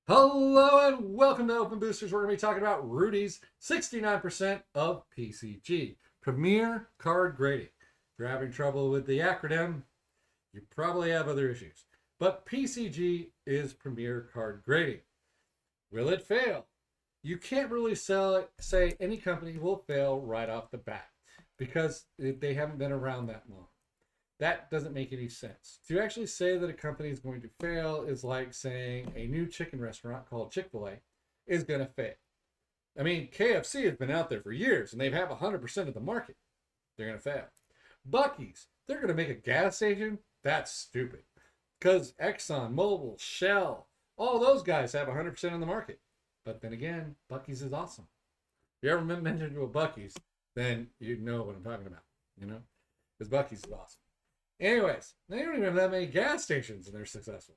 Hello and welcome to Open Boosters. We're going to be talking about Rudy's 69% of PCG, Premier Card Grading. If you're having trouble with the acronym, you probably have other issues. But PCG is Premier Card Grading. Will it fail? You can't really say any company will fail right off the bat because they haven't been around that long. That doesn't make any sense. To actually say that a company is going to fail is like saying a new chicken restaurant called Chick-fil-A is going to fail. I mean, KFC has been out there for years and they have 100% of the market. They're going to fail. Buc-ee's, they're going to make a gas station? That's stupid. Because Exxon, Mobil, Shell, all those guys have 100% of the market. But then again, Buc-ee's is awesome. If you ever mentioned to a Buc-ee's, then you know what I'm talking about, Because Buc-ee's is awesome. Anyways, they don't even have that many gas stations and they're successful.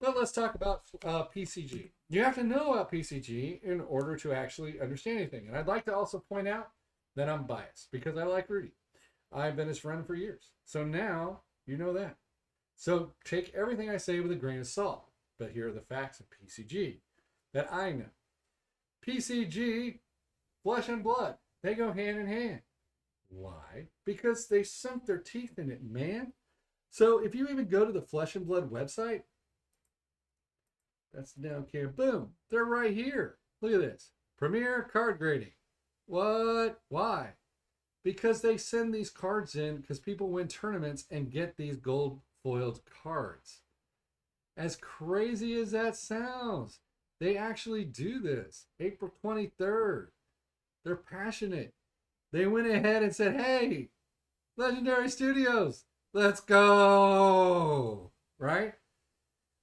But let's talk about PCG. You have to know about PCG in order to actually understand anything. And I'd like to also point out that I'm biased because I like Rudy. I've been his friend for years. So now you know that. So take everything I say with a grain of salt. But here are the facts of PCG that I know. PCG, flesh and blood, they go hand in hand. Why? Because they sunk their teeth in it, man. So if you even go to the Flesh and Blood website, that's down here. Boom. They're right here. Look at this. Premier Card Grading. What? Why? Because they send these cards in because people win tournaments and get these gold foiled cards. As crazy as that sounds, they actually do this. April 23rd. They're passionate. They went ahead and said, hey, Legendary Studios, let's go, right?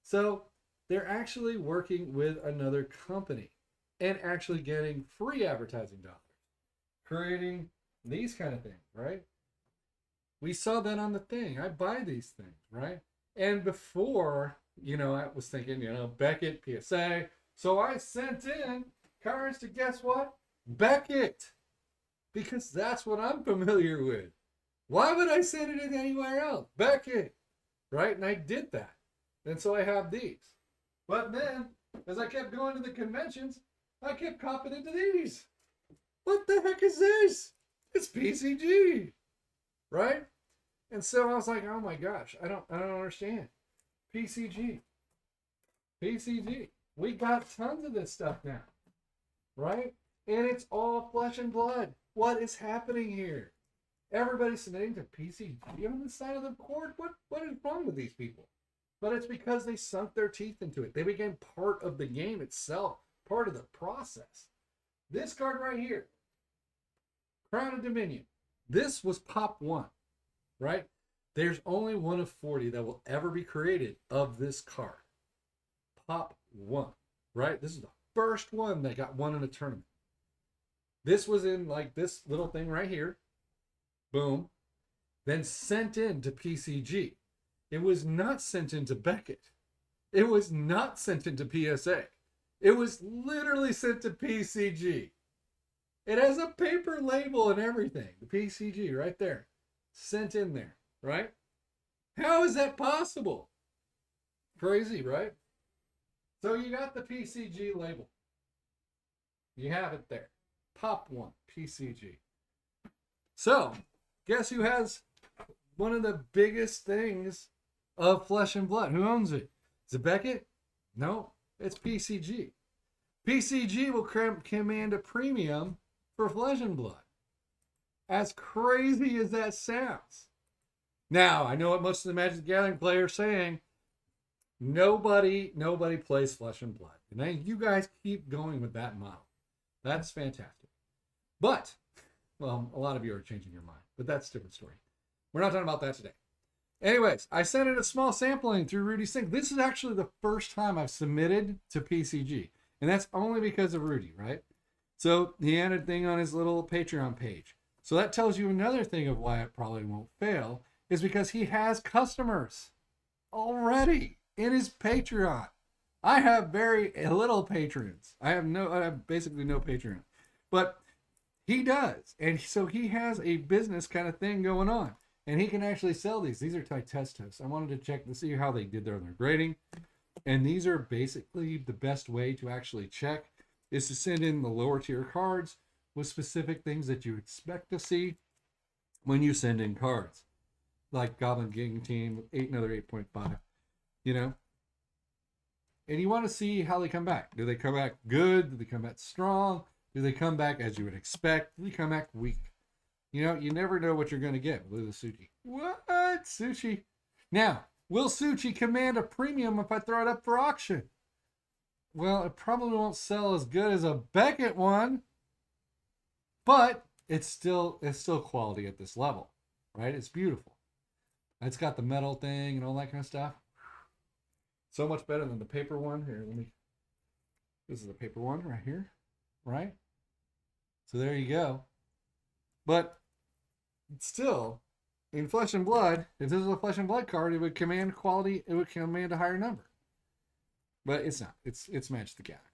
So they're actually working with another company and actually getting free advertising dollars, creating these kind of things, right? We saw that on the thing. I buy these things, right? And before, I was thinking, Beckett, PSA. So I sent in cards to guess what? Beckett. Because that's what I'm familiar with. Why would I send it in anywhere else? Beckett, right? And I did that. And so I have these. But then, as I kept going to the conventions, I kept copping into these. What the heck is this? It's PCG, right? And so I was like, oh my gosh, I don't understand. PCG. We got tons of this stuff now, right? And it's all flesh and blood. What is happening here? Everybody's submitting to PCG on the side of the court. What is wrong with these people? But it's because they sunk their teeth into it. They became part of the game itself, part of the process. This card right here, Crown of Dominion. This was Pop 1, right? There's only one of 40 that will ever be created of this card. Pop 1, right? This is the first one that got won in a tournament. This was in like this little thing right here. Boom. Then sent in to PCG. It was not sent into Beckett. It was not sent into PSA. It was literally sent to PCG. It has a paper label and everything. The PCG right there. Sent in there, right? How is that possible? Crazy, right? So you got the PCG label. You have it there. Pop 1, PCG. So, guess who has one of the biggest things of Flesh and Blood? Who owns it? Is it Beckett? No, it's PCG. PCG will command a premium for Flesh and Blood. As crazy as that sounds. Now, I know what most of the Magic the Gathering players are saying. Nobody plays Flesh and Blood. And then you guys keep going with that model. That's fantastic. But, well, a lot of you are changing your mind. But that's a different story. We're not talking about that today. Anyways, I sent in a small sampling through Rudy's thing. This is actually the first time I've submitted to PCG. And that's only because of Rudy, right? So he had a thing on his little Patreon page. So that tells you another thing of why it probably won't fail. Is because he has customers already in his Patreon. I have very little patrons. I have basically no Patreon. But he does. And so he has a business kind of thing going on. And he can actually sell these. These are test toasts. I wanted to check to see how they did their grading. And these are basically the best way to actually check is to send in the lower tier cards with specific things that you expect to see when you send in cards. Like Goblin Gang Team, another 8.5, you know? And you want to see how they come back. Do they come back good? Do they come back strong? Do they come back as you would expect? Do they come back weak? You know, you never know what you're going to get with a Suchi. What? Suchi? Now, will Suchi command a premium if I throw it up for auction? Well, it probably won't sell as good as a Beckett one, but it's still quality at this level, right? It's beautiful. It's got the metal thing and all that kind of stuff. So much better than the paper one. Here, this is the paper one right here, right? So there you go. But still, in Flesh and Blood, if this is a Flesh and Blood card, it would command quality, it would command a higher number. But it's not. It's Magic the Gathering.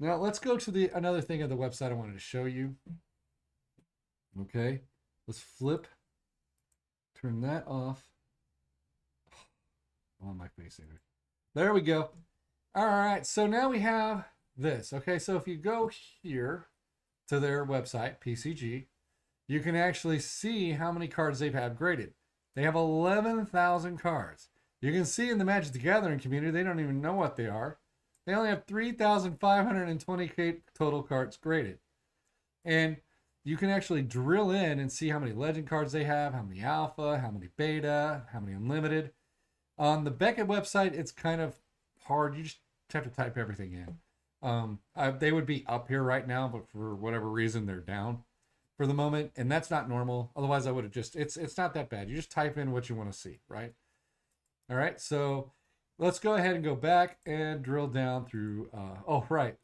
Now let's go to another thing of the website I wanted to show you. Okay, let's flip. Turn that off. On my face here. There we go. All right, so now we have this. Okay, so if you go here to their website, PCG, you can actually see how many cards they've had graded. They have 11,000 cards. You can see in the Magic the Gathering community, they don't even know what they are. They only have 3,528 total cards graded. And you can actually drill in and see how many legend cards they have, how many alpha, how many beta, how many unlimited. On the Beckett website, it's kind of hard. You just have to type everything in. They would be up here right now, but for whatever reason, they're down for the moment. And that's not normal. Otherwise, I would have just, it's not that bad. You just type in what you want to see, right? All right, so let's go ahead and go back and drill down through, oh, right.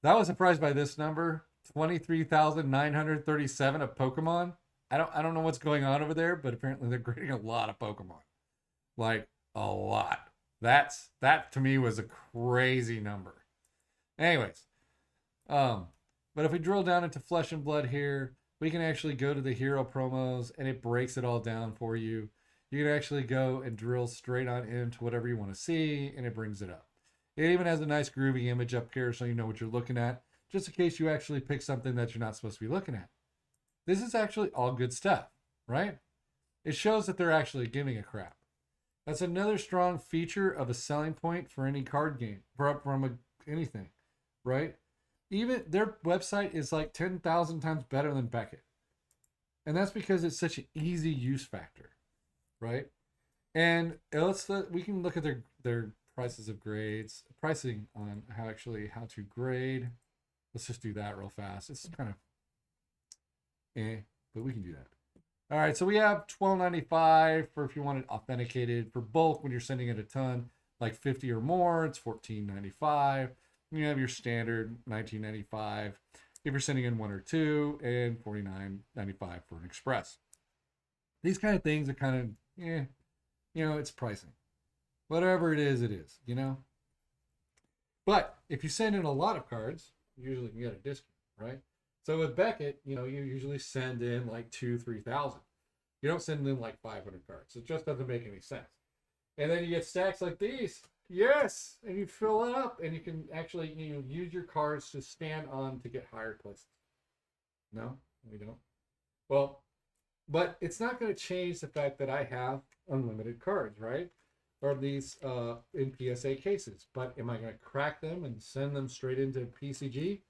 That was surprised by this number, 23,937 of Pokemon. I don't know what's going on over there, but apparently they're grading a lot of Pokemon. Like a lot. That to me was a crazy number. Anyways, but if we drill down into Flesh and Blood here, we can actually go to the hero promos and it breaks it all down for you. You can actually go and drill straight on into whatever you want to see and it brings it up. It even has a nice groovy image up here so you know what you're looking at, just in case you actually pick something that you're not supposed to be looking at. This is actually all good stuff, right? It shows that they're actually giving a crap. That's another strong feature of a selling point for any card game, from anything, right? Even their website is like 10,000 times better than Beckett. And that's because it's such an easy use factor, right? And we can look at their prices of grades, pricing on how to grade. Let's just do that real fast. It's kind of but we can do that. All right, so we have $12.95 for if you want it authenticated. For bulk, when you're sending it a ton, like 50 or more, it's $14.95. You have your standard $19.95 if you're sending in one or two, and $49.95 for an express. These kind of things are kind of, it's pricing. Whatever it is, you know. But if you send in a lot of cards, you usually can get a discount, right? So with Beckett, you usually send in like 3,000. You don't send in like 500 cards. It just doesn't make any sense. And then you get stacks like these. Yes, and you fill it up, and you can actually use your cards to stand on to get higher places. No, we don't. Well, but it's not going to change the fact that I have unlimited cards, right? Or these in PSA cases. But am I going to crack them and send them straight into PCG?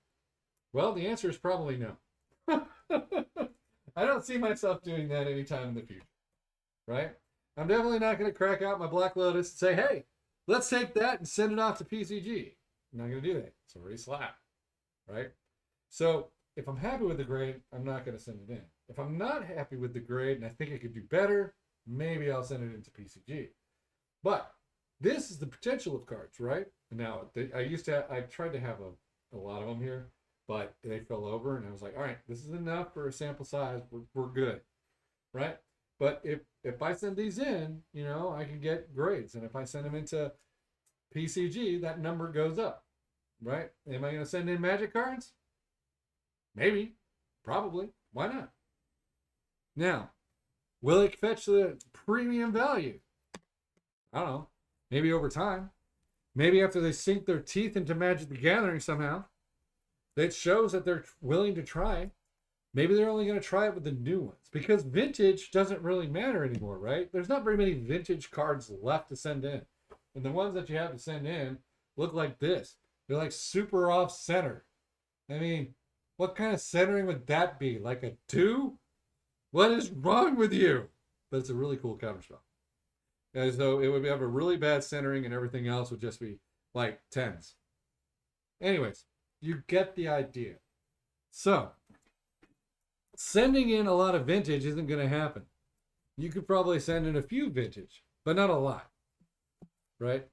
Well, the answer is probably no. I don't see myself doing that anytime in the future, right? I'm definitely not going to crack out my Black Lotus and say, hey, let's take that and send it off to PCG. I'm not going to do that. It's already slapped, right? So if I'm happy with the grade, I'm not going to send it in. If I'm not happy with the grade and I think I could do better, maybe I'll send it into PCG. But this is the potential of cards, right? Now, I tried to have a lot of them here, but they fell over, and I was like, all right, this is enough for a sample size. We're good, right? But if I send these in, I can get grades. And if I send them into PCG, that number goes up, right? Am I going to send in magic cards? Maybe. Probably. Why not? Now, will it fetch the premium value? I don't know. Maybe over time. Maybe after they sink their teeth into Magic the Gathering somehow, it shows that they're willing to try. Maybe they're only going to try it with the new ones because vintage doesn't really matter anymore, right? There's not very many vintage cards left to send in. And the ones that you have to send in look like this. They're like super off center. I mean, what kind of centering would that be? Like a 2? What is wrong with you? But it's a really cool counterspell. As though it would have a really bad centering and everything else would just be like 10s. Anyways, you get the idea. So, sending in a lot of vintage isn't going to happen. You could probably send in a few vintage, but not a lot. Right?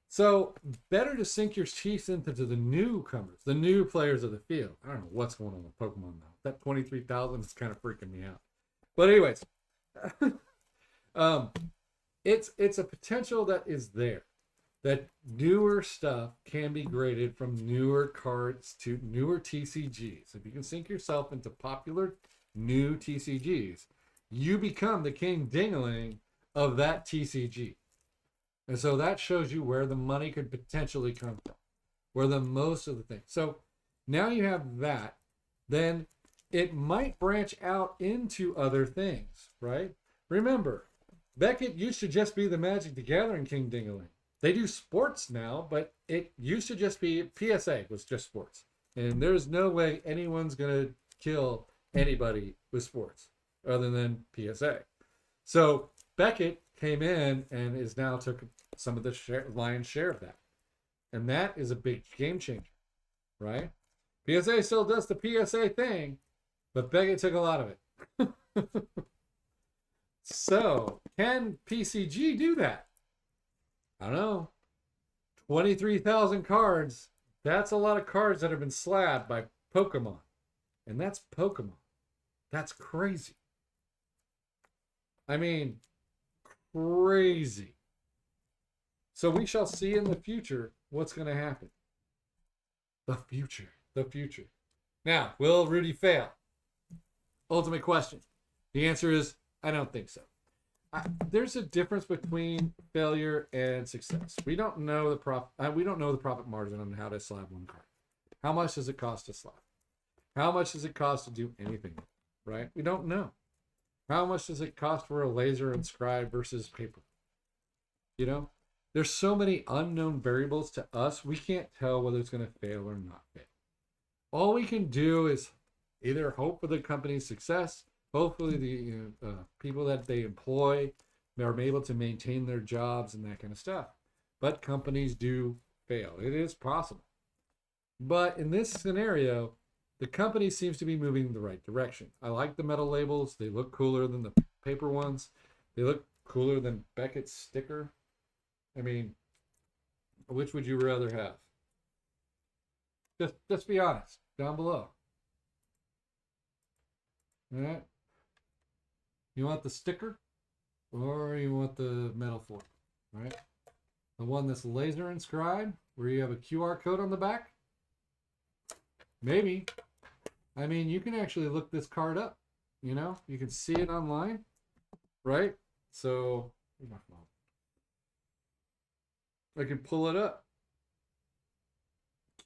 So, better to sink your teeth into the newcomers, the new players of the field. I don't know what's going on with Pokemon now. That 23,000 is kind of freaking me out. But anyways, it's a potential that is there. That newer stuff can be graded from newer cards to newer TCGs. If you can sink yourself into popular new TCGs, you become the king dingling of that TCG. And so that shows you where the money could potentially come from, where the most of the things. So now you have that, then it might branch out into other things, right? Remember, Beckett used to just be the Magic the Gathering king dingling. They do sports now, but it used to just be PSA was just sports. And there's no way anyone's going to kill anybody with sports other than PSA. So Beckett came in and is now took some of the lion's share of that. And that is a big game changer, right? PSA still does the PSA thing, but Beckett took a lot of it. So can PCG do that? I don't know. 23,000 cards. That's a lot of cards that have been slabbed by Pokemon. And that's Pokemon. That's crazy. I mean, crazy. So we shall see in the future what's going to happen. The future. The future. Now, will Rudy fail? Ultimate question. The answer is, I don't think so. There's a difference between failure and success. We don't know the profit margin on how to slab one card. How much does it cost to slab? How much does it cost to do anything? Right? We don't know. How much does it cost for a laser inscribed versus paper? You know, there's so many unknown variables to us. We can't tell whether it's going to fail or not fail. All we can do is either hope for the company's success. Hopefully the people that they employ are able to maintain their jobs and that kind of stuff. But companies do fail. It is possible. But in this scenario, the company seems to be moving in the right direction. I like the metal labels. They look cooler than the paper ones. They look cooler than Beckett's sticker. I mean, which would you rather have? Just be honest down below. All right. You want the sticker or you want the metal foil, right? The one that's laser inscribed where you have a QR code on the back? Maybe. I mean, you can actually look this card up, you know? You can see it online, right? So, I can pull it up.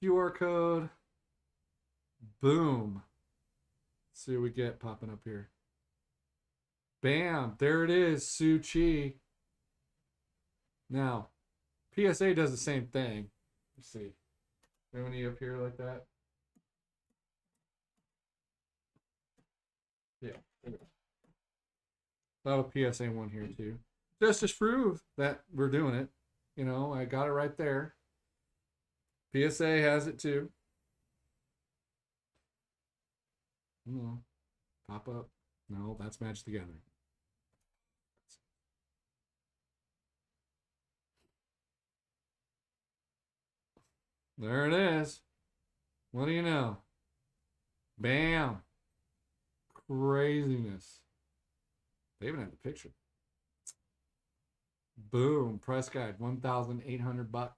QR code. Boom. Let's see what we get popping up here. Bam, there it is, Su Chi. Now, PSA does the same thing. Let's see. Any up here like that? Yeah. I have a PSA one here too. Just to prove that we're doing it. You know, I got it right there. PSA has it too. No. Pop up. No, that's Magic the Gathering. There it is. What do you know? Bam. Craziness. They even have the picture. Boom. Price guide, $1,800.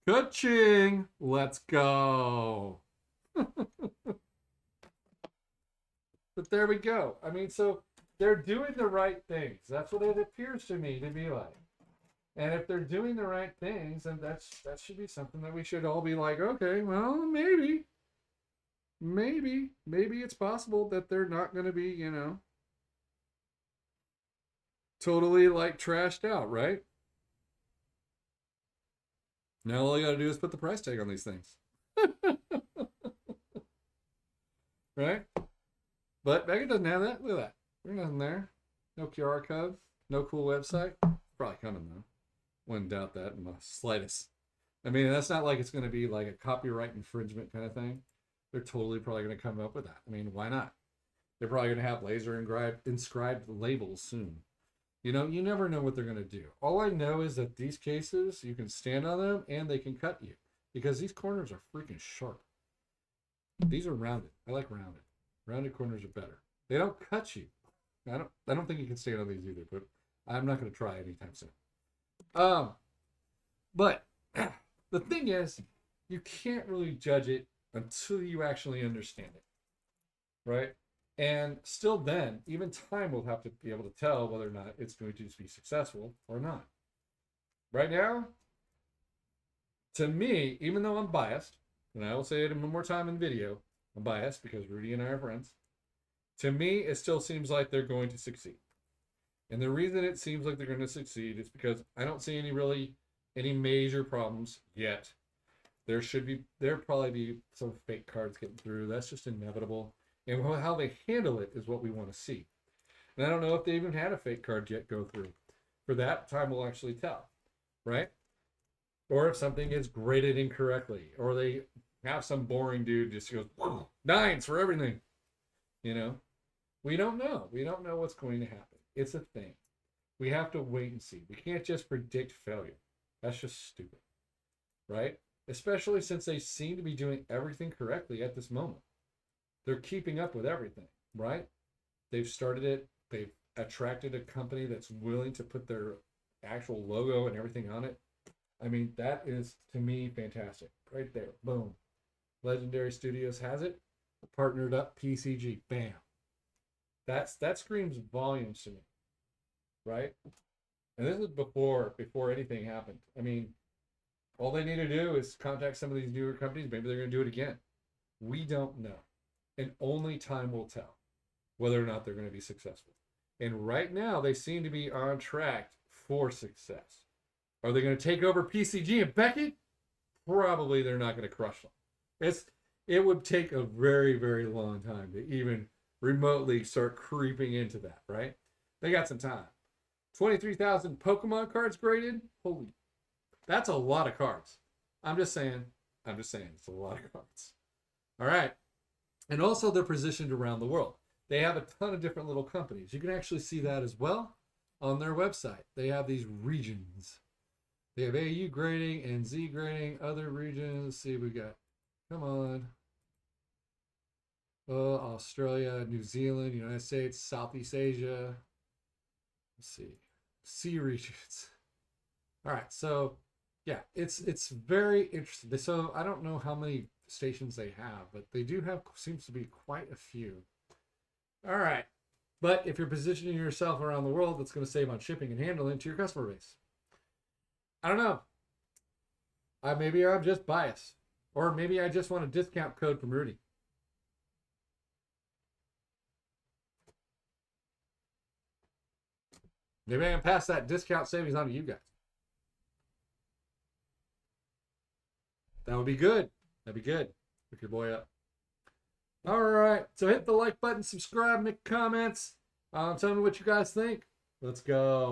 Ka-ching. Let's go. But there we go. I mean, so they're doing the right things. That's what it appears to me to be like. And if they're doing the right things, then that should be something that we should all be like, okay, well, maybe it's possible that they're not going to be, you know, totally like trashed out, right? Now all you got to do is put the price tag on these things. Right? But Mega doesn't have that. Look at that. There's nothing there. No QR code. No cool website. Probably coming though. Wouldn't doubt that in the slightest. I mean, that's not like it's going to be like a copyright infringement kind of thing. They're totally probably going to come up with that. I mean, why not? They're probably going to have laser inscribed labels soon. You know, you never know what they're going to do. All I know is that these cases, you can stand on them and they can cut you because these corners are freaking sharp. These are rounded. I like rounded. Rounded corners are better. They don't cut you. I don't think you can stand on these either, but I'm not going to try anytime soon. But the thing is, you can't really judge it until you actually understand it, right? And still then, even time will have to be able to tell whether or not it's going to be successful or not. Right now, to me, even though I'm biased, and I will say it one more time in video, I'm biased because Rudy and I are friends. To me, it still seems like they're going to succeed. And the reason it seems like they're going to succeed is because I don't see any major problems yet. There'll probably be some fake cards getting through. That's just inevitable. And how they handle it is what we want to see. And I don't know if they even had a fake card yet go through. For that, time will actually tell, right? Or if something is graded incorrectly, or they have some boring dude just goes, whoa, 9s for everything. You know? We don't know. We don't know what's going to happen. It's a thing. We have to wait and see. We can't just predict failure. That's just stupid, right? Especially since they seem to be doing everything correctly at this moment. They're keeping up with everything, right? They've started it. They've attracted a company that's willing to put their actual logo and everything on it. I mean, that is, to me, fantastic. Right there. Boom. Legendary Studios has it. Partnered up PCG. Bam. That screams volumes to me, right? And this is before anything happened. I mean, all they need to do is contact some of these newer companies. Maybe they're going to do it again. We don't know. And only time will tell whether or not they're going to be successful. And right now, they seem to be on track for success. Are they going to take over PCG and Beckett? Probably they're not going to crush them. It would take a very, very long time to even remotely start creeping into that, right? They got some time. 23,000 Pokemon cards graded? Holy, that's a lot of cards. I'm just saying, it's a lot of cards. All right. And also they're positioned around the world. They have a ton of different little companies. You can actually see that as well on their website. They have these regions. They have AU grading and Z grading, other regions. Let's see, we got, come on. Australia, New Zealand, United States, Southeast Asia. Let's see. C regions. All right, so yeah, it's very interesting. So I don't know how many stations they have, but they do have, seems to be quite a few. All right, but if you're positioning yourself around the world, that's going to save on shipping and handling to your customer base. I don't know. Maybe I'm just biased, or maybe I just want a discount code from Rudy. Maybe I can pass that discount savings on to you guys. That would be good. That'd be good. Hook your boy up. All right. So hit the like button, subscribe, make comments. Tell me what you guys think. Let's go.